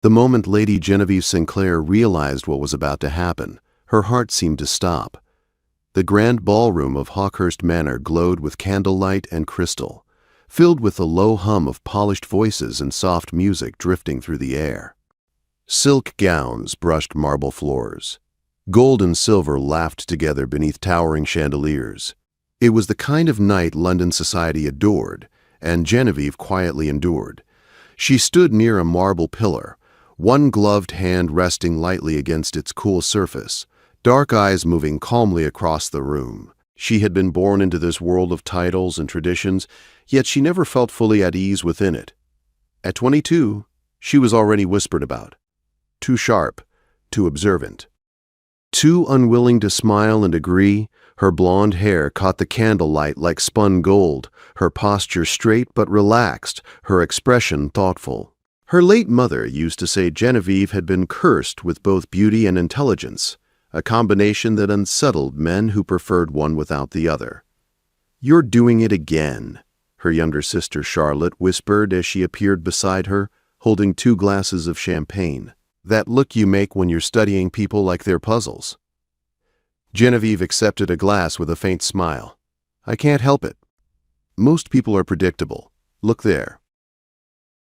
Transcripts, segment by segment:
The moment Lady Genevieve Sinclair realized what was about to happen, her heart seemed to stop. The grand ballroom of Hawkhurst Manor glowed with candlelight and crystal, filled with the low hum of polished voices and soft music drifting through the air. Silk gowns brushed marble floors. Gold and silver laughed together beneath towering chandeliers. It was the kind of night London society adored, and Genevieve quietly endured. She stood near a marble pillar, one gloved hand resting lightly against its cool surface, dark eyes moving calmly across the room. She had been born into this world of titles and traditions, yet she never felt fully at ease within it. At 22, she was already whispered about. Too sharp, too observant. Too unwilling to smile and agree, her blonde hair caught the candlelight like spun gold, her posture straight but relaxed, her expression thoughtful. Her late mother used to say Genevieve had been cursed with both beauty and intelligence, a combination that unsettled men who preferred one without the other. "You're doing it again," her younger sister Charlotte whispered as she appeared beside her, holding 2 glasses of champagne. "That look you make when you're studying people like they're puzzles." Genevieve accepted a glass with a faint smile. "I can't help it. Most people are predictable. Look there."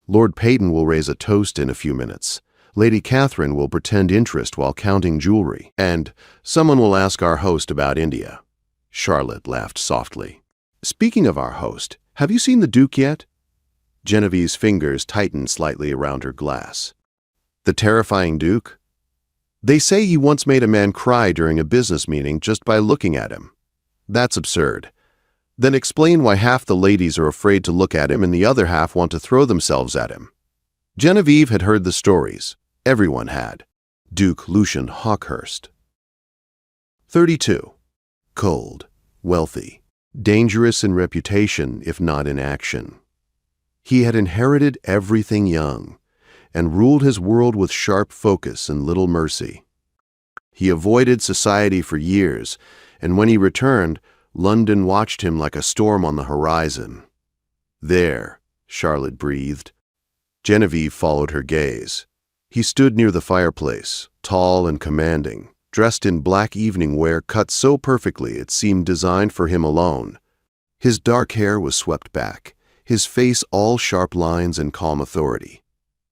Lord Peyton will raise a toast in a few minutes. Lady Catherine will pretend interest while counting jewelry, and someone will ask our host about India. Charlotte laughed softly. "Speaking of our host, have you seen the Duke yet?" Genevieve's fingers tightened slightly around her glass. "The terrifying Duke? They say he once made a man cry during a business meeting just by looking at him. That's absurd. Then explain why half the ladies are afraid to look at him and the other half want to throw themselves at him." Genevieve had heard the stories. Everyone had. Duke Lucian Hawkhurst. 32. Cold, wealthy, dangerous in reputation if not in action. He had inherited everything young, and ruled his world with sharp focus and little mercy. He avoided society for years, and when he returned, London watched him like a storm on the horizon. "There," Charlotte breathed. Genevieve followed her gaze. He stood near the fireplace, tall and commanding, dressed in black evening wear cut so perfectly it seemed designed for him alone. His dark hair was swept back, his face all sharp lines and calm authority.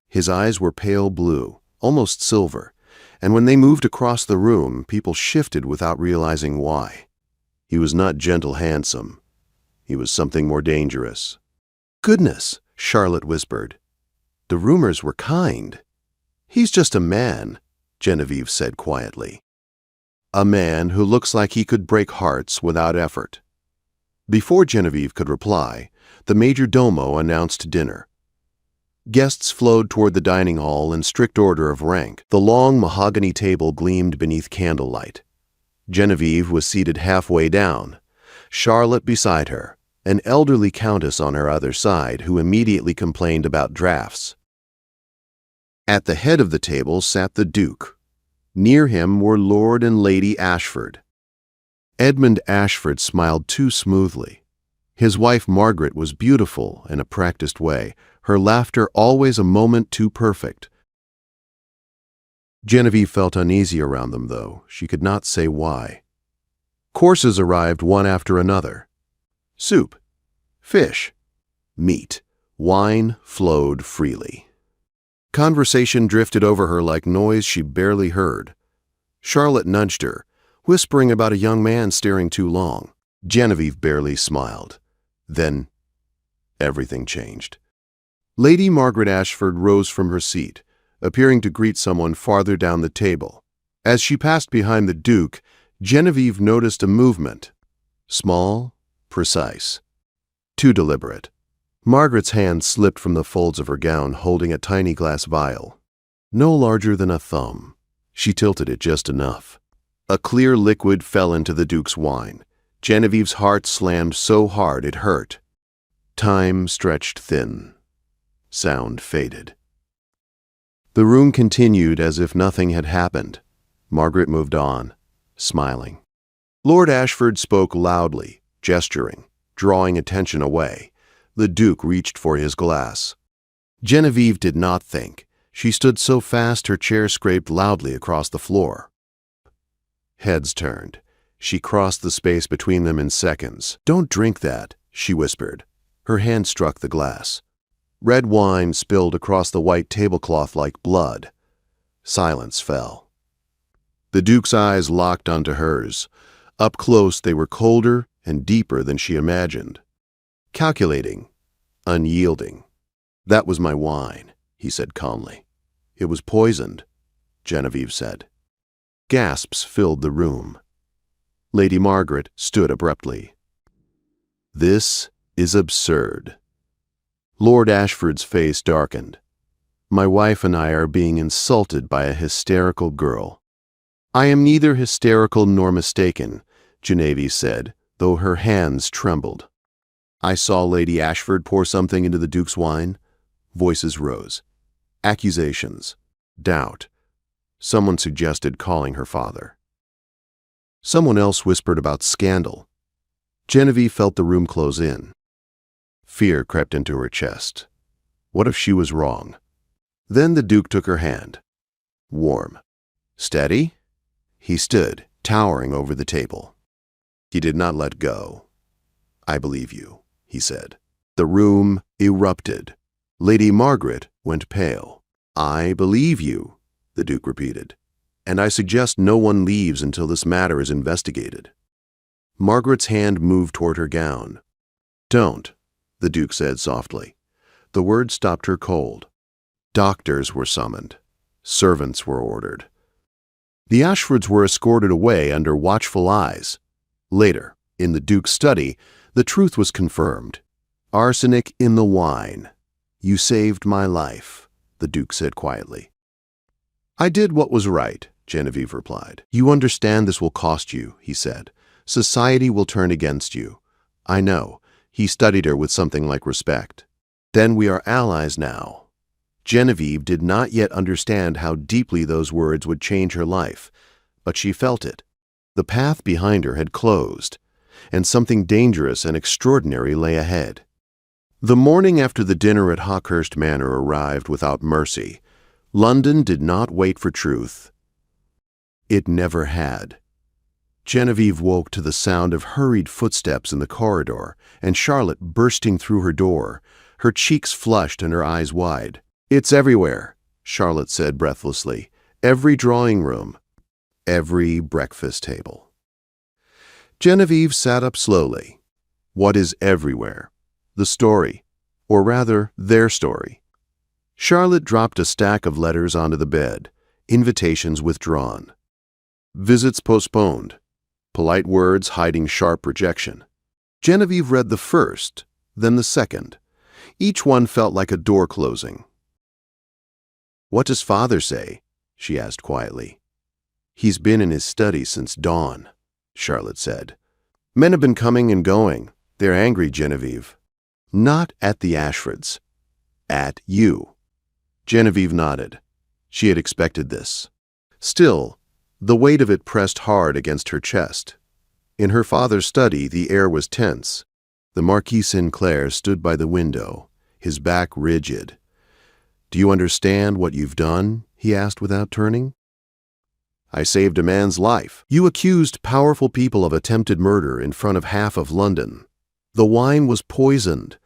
His eyes were pale blue, almost silver, and when they moved across the room, people shifted without realizing why. He was not gentle handsome. He was something more dangerous. "Goodness," Charlotte whispered. "The rumors were kind." "He's just a man," Genevieve said quietly. "A man who looks like he could break hearts without effort." Before Genevieve could reply, the major domo announced dinner. Guests flowed toward the dining hall in strict order of rank. The long mahogany table gleamed beneath candlelight. Genevieve was seated halfway down, Charlotte beside her, an elderly countess on her other side who immediately complained about drafts. At the head of the table sat the Duke. Near him were Lord and Lady Ashford. Edmund Ashford smiled too smoothly. His wife Margaret was beautiful in a practiced way, her laughter always a moment too perfect. Genevieve felt uneasy around them, though. She could not say why. Courses arrived one after another. Soup, fish, meat, wine flowed freely. Conversation drifted over her like noise she barely heard. Charlotte nudged her, whispering about a young man staring too long. Genevieve barely smiled. Then everything changed. Lady Margaret Ashford rose from her seat, appearing to greet someone farther down the table. As she passed behind the Duke, Genevieve noticed a movement. Small, precise, too deliberate. Margaret's hand slipped from the folds of her gown, holding a tiny glass vial. No larger than a thumb. She tilted it just enough. A clear liquid fell into the Duke's wine. Genevieve's heart slammed so hard it hurt. Time stretched thin. Sound faded. The room continued as if nothing had happened. Margaret moved on, smiling. Lord Ashford spoke loudly, gesturing, drawing attention away. The Duke reached for his glass. Genevieve did not think. She stood so fast her chair scraped loudly across the floor. Heads turned. She crossed the space between them in seconds. "Don't drink that," she whispered. Her hand struck the glass. Red wine spilled across the white tablecloth like blood. Silence fell. The Duke's eyes locked onto hers. Up close, they were colder and deeper than she imagined. Calculating, unyielding. "That was my wine," he said calmly. "It was poisoned," Genevieve said. Gasps filled the room. Lady Margaret stood abruptly. "This is absurd." Lord Ashford's face darkened. "My wife and I are being insulted by a hysterical girl." "I am neither hysterical nor mistaken," Genevieve said, though her hands trembled. "I saw Lady Ashford pour something into the Duke's wine." Voices rose. Accusations. Doubt. Someone suggested calling her father. Someone else whispered about scandal. Genevieve felt the room close in. Fear crept into her chest. What if she was wrong? Then the Duke took her hand. Warm. "Steady?" He stood, towering over the table. He did not let go. "I believe you," he said. The room erupted. Lady Margaret went pale. "I believe you," the Duke repeated. "And I suggest no one leaves until this matter is investigated." Margaret's hand moved toward her gown. "Don't," the Duke said softly. The word stopped her cold. Doctors were summoned. Servants were ordered. The Ashfords were escorted away under watchful eyes. Later, in the Duke's study, the truth was confirmed. "Arsenic in the wine. You saved my life," the Duke said quietly. "I did what was right," Genevieve replied. "You understand this will cost you," he said. "Society will turn against you." "I know." He studied her with something like respect. "Then we are allies now." Genevieve did not yet understand how deeply those words would change her life, but she felt it. The path behind her had closed, and something dangerous and extraordinary lay ahead. The morning after the dinner at Hawkhurst Manor arrived without mercy. London did not wait for truth. It never had. Genevieve woke to the sound of hurried footsteps in the corridor and Charlotte bursting through her door, her cheeks flushed and her eyes wide. "It's everywhere," Charlotte said breathlessly. "Every drawing room, every breakfast table." Genevieve sat up slowly. What is everywhere? The story, or rather, their story. Charlotte dropped a stack of letters onto the bed, invitations withdrawn. Visits postponed, polite words hiding sharp rejection. Genevieve read the first, then the second. Each one felt like a door closing. "What does Father say?" she asked quietly. "He's been in his study since dawn," Charlotte said. "Men have been coming and going. They're angry, Genevieve." "Not at the Ashfords. At you." Genevieve nodded. She had expected this. Still, the weight of it pressed hard against her chest. In her father's study, the air was tense. The Marquis Sinclair stood by the window, his back rigid. "Do you understand what you've done?" he asked without turning. "I saved a man's life. You accused powerful people of attempted murder in front of half of London. The wine was poisoned.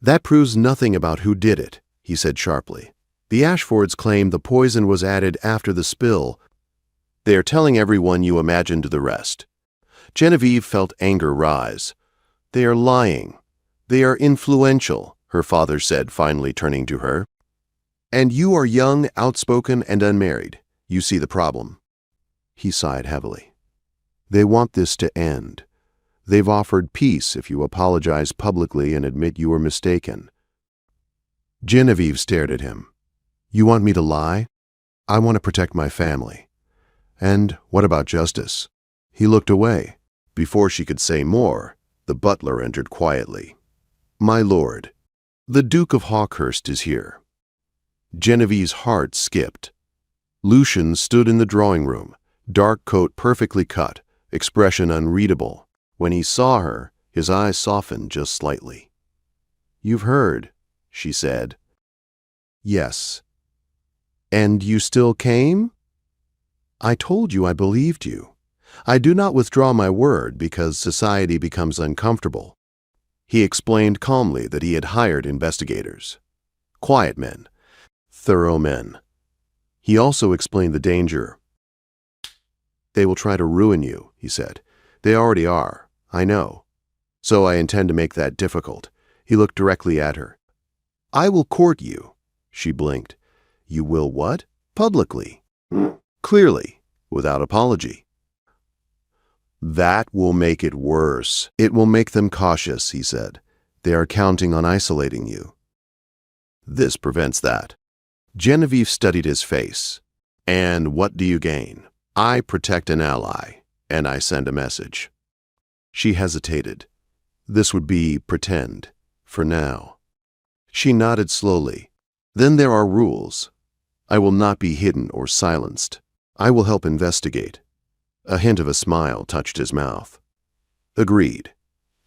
That proves nothing about who did it," he said sharply. "The Ashfords claim the poison was added after the spill. They are telling everyone you imagined the rest." Genevieve felt anger rise. "They are lying. They are influential," her father said, finally turning to her. "And you are young, outspoken, and unmarried. You see the problem." He sighed heavily. "They want this to end. They've offered peace if you apologize publicly and admit you were mistaken." Genevieve stared at him. "You want me to lie? I want to protect my family. And what about justice?" He looked away. Before she could say more, the butler entered quietly. "My lord, the Duke of Hawkhurst is here." Genevieve's heart skipped. Lucian stood in the drawing room, dark coat perfectly cut, expression unreadable. When he saw her, his eyes softened just slightly. "You've heard," she said. "Yes." And you still came? I told you I believed you. I do not withdraw my word because society becomes uncomfortable. He explained calmly that he had hired investigators. Quiet men. Thorough men. He also explained the danger. They will try to ruin you, he said. They already are, I know. So I intend to make that difficult. He looked directly at her. I will court you. She blinked. You will what? Publicly. Clearly, without apology. That will make it worse. It will make them cautious, he said. They are counting on isolating you. This prevents that. Genevieve studied his face. And what do you gain? I protect an ally, and I send a message. She hesitated. This would be pretend, for now. She nodded slowly. Then there are rules. I will not be hidden or silenced. I will help investigate. A hint of a smile touched his mouth. Agreed.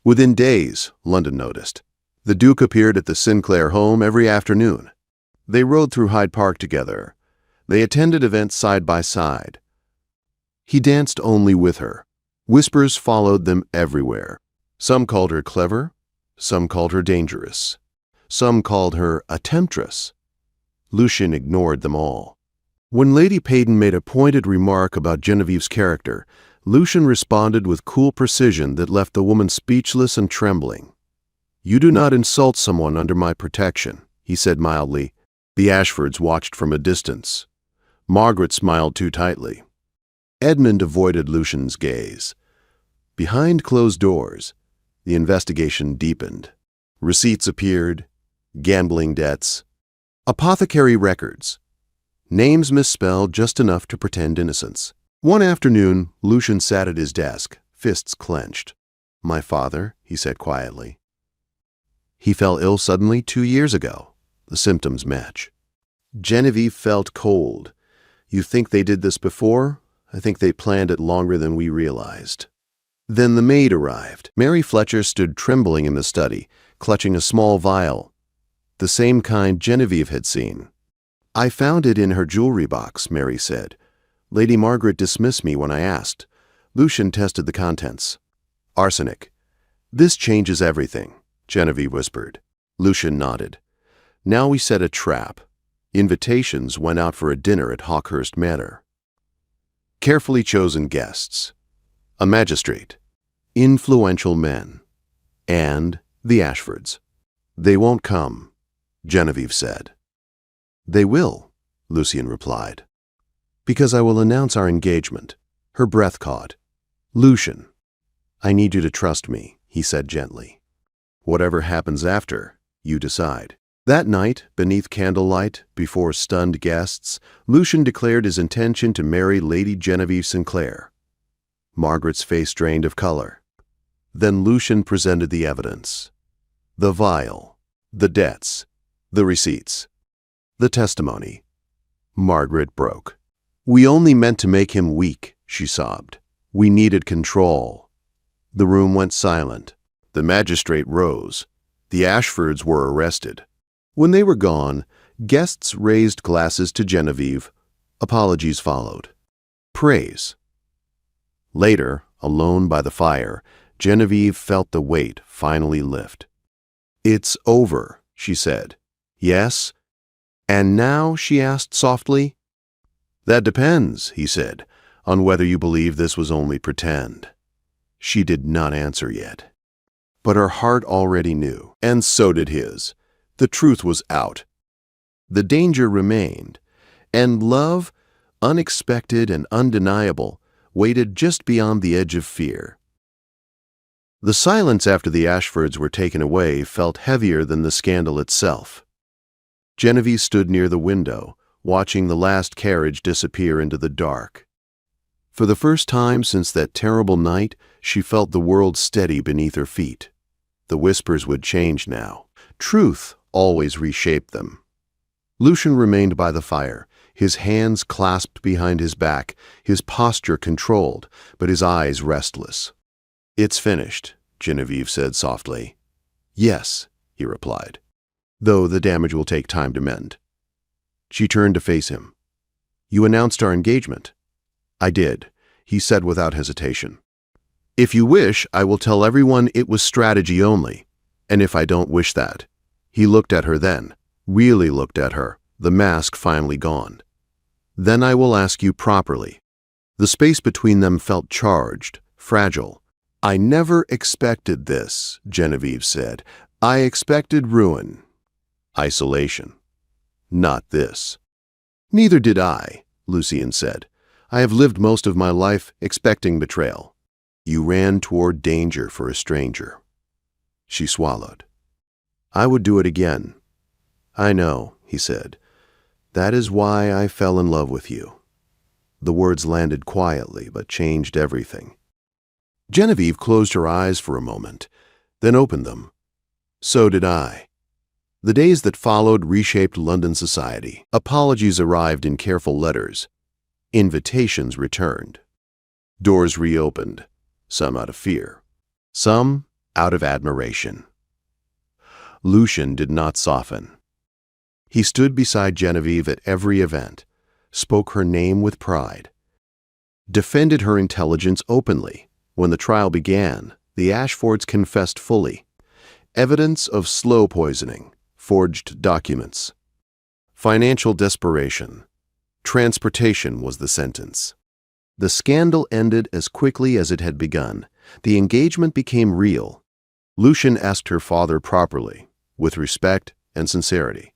Within days, London noticed. The Duke appeared at the Sinclair home every afternoon. They rode through Hyde Park together. They attended events side by side. He danced only with her. Whispers followed them everywhere. Some called her clever. Some called her dangerous. Some called her a temptress. Lucian ignored them all. When Lady Peyton made a pointed remark about Genevieve's character, Lucian responded with cool precision that left the woman speechless and trembling. You do not insult someone under my protection, he said mildly. The Ashfords watched from a distance. Margaret smiled too tightly. Edmund avoided Lucian's gaze. Behind closed doors, the investigation deepened. Receipts appeared, gambling debts, apothecary records, names misspelled just enough to pretend innocence. One afternoon, Lucian sat at his desk, fists clenched. My father, he said quietly. He fell ill suddenly 2 years ago. The symptoms match. Genevieve felt cold. You think they did this before? I think they planned it longer than we realized. Then the maid arrived. Mary Fletcher stood trembling in the study, clutching a small vial, the same kind Genevieve had seen. I found it in her jewelry box, Mary said. Lady Margaret dismissed me when I asked. Lucian tested the contents. Arsenic. This changes everything, Genevieve whispered. Lucian nodded. Now we set a trap. Invitations went out for a dinner at Hawkhurst Manor. Carefully chosen guests. A magistrate. Influential men. And the Ashfords. They won't come, Genevieve said. They will, Lucian replied. Because I will announce our engagement. Her breath caught. Lucian, I need you to trust me, he said gently. Whatever happens after, you decide. That night, beneath candlelight, before stunned guests, Lucian declared his intention to marry Lady Genevieve Sinclair. Margaret's face drained of color. Then Lucian presented the evidence. The vial, the debts, the receipts, the testimony. Margaret broke. We only meant to make him weak, she sobbed. We needed control. The room went silent. The magistrate rose. The Ashfords were arrested. When they were gone, guests raised glasses to Genevieve. Apologies followed. Praise. Later, alone by the fire, Genevieve felt the weight finally lift. It's over, she said. Yes? And now, she asked softly. That depends, he said, on whether you believe this was only pretend. She did not answer yet. But her heart already knew, and so did his. The truth was out. The danger remained, and love, unexpected and undeniable, waited just beyond the edge of fear. The silence after the Ashfords were taken away felt heavier than the scandal itself. Genevieve stood near the window, watching the last carriage disappear into the dark. For the first time since that terrible night, she felt the world steady beneath her feet. The whispers would change now. Truth always reshaped them. Lucian remained by the fire, his hands clasped behind his back, his posture controlled, but his eyes restless. It's finished, Genevieve said softly. Yes, he replied, though the damage will take time to mend. She turned to face him. "You announced our engagement." "I did," he said without hesitation. "If you wish, I will tell everyone it was strategy only. And if I don't wish that." He looked at her then, really looked at her, the mask finally gone. "Then I will ask you properly." The space between them felt charged, fragile. "I never expected this," Genevieve said. "I expected ruin, isolation. Not this." "Neither did I," Lucien said. "I have lived most of my life expecting betrayal." "You ran toward danger for a stranger." She swallowed. "I would do it again." "I know," he said. "That is why I fell in love with you." The words landed quietly, but changed everything. Genevieve closed her eyes for a moment, then opened them. So did I. The days that followed reshaped London society. Apologies arrived in careful letters. Invitations returned. Doors reopened, some out of fear, some out of admiration. Lucien did not soften. He stood beside Genevieve at every event, spoke her name with pride, defended her intelligence openly. When the trial began, the Ashfords confessed fully. Evidence of slow poisoning, forged documents. Financial desperation. Transportation was the sentence. The scandal ended as quickly as it had begun. The engagement became real. Lucien asked her father properly, with respect and sincerity.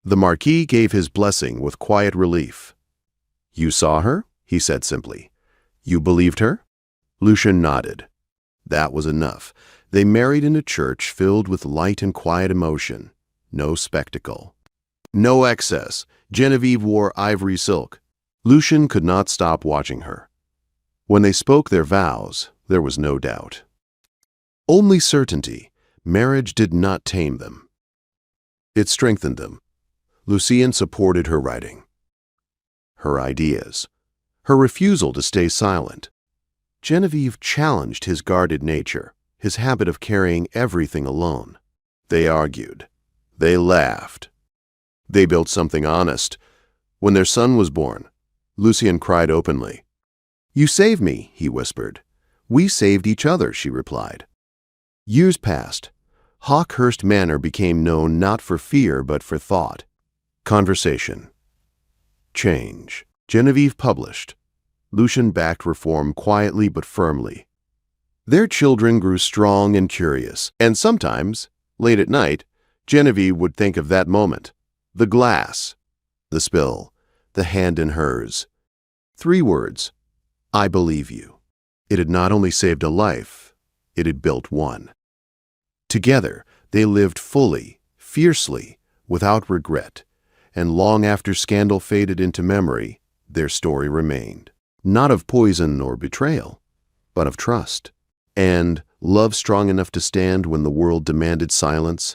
The Marquis gave his blessing with quiet relief. "You saw her?" he said simply. "You believed her?" Lucien nodded. That was enough. They married in a church filled with light and quiet emotion. No spectacle. No excess. Genevieve wore ivory silk. Lucien could not stop watching her. When they spoke their vows, there was no doubt. Only certainty. Marriage did not tame them. It strengthened them. Lucien supported her writing, her ideas, her refusal to stay silent. Genevieve challenged his guarded nature, his habit of carrying everything alone. They argued. They laughed. They built something honest. When their son was born, Lucien cried openly. "You saved me," he whispered. "We saved each other," she replied. Years passed. Hawkhurst Manor became known not for fear but for thought. Conversation. Change. Genevieve published. Lucien backed reform quietly but firmly. Their children grew strong and curious, and sometimes, late at night, Genevieve would think of that moment. The glass, the spill, the hand in hers. 3 words. I believe you. It had not only saved a life, it had built one. Together, they lived fully, fiercely, without regret, and long after scandal faded into memory, their story remained. Not of poison or betrayal, but of trust. And love strong enough to stand when the world demanded silence.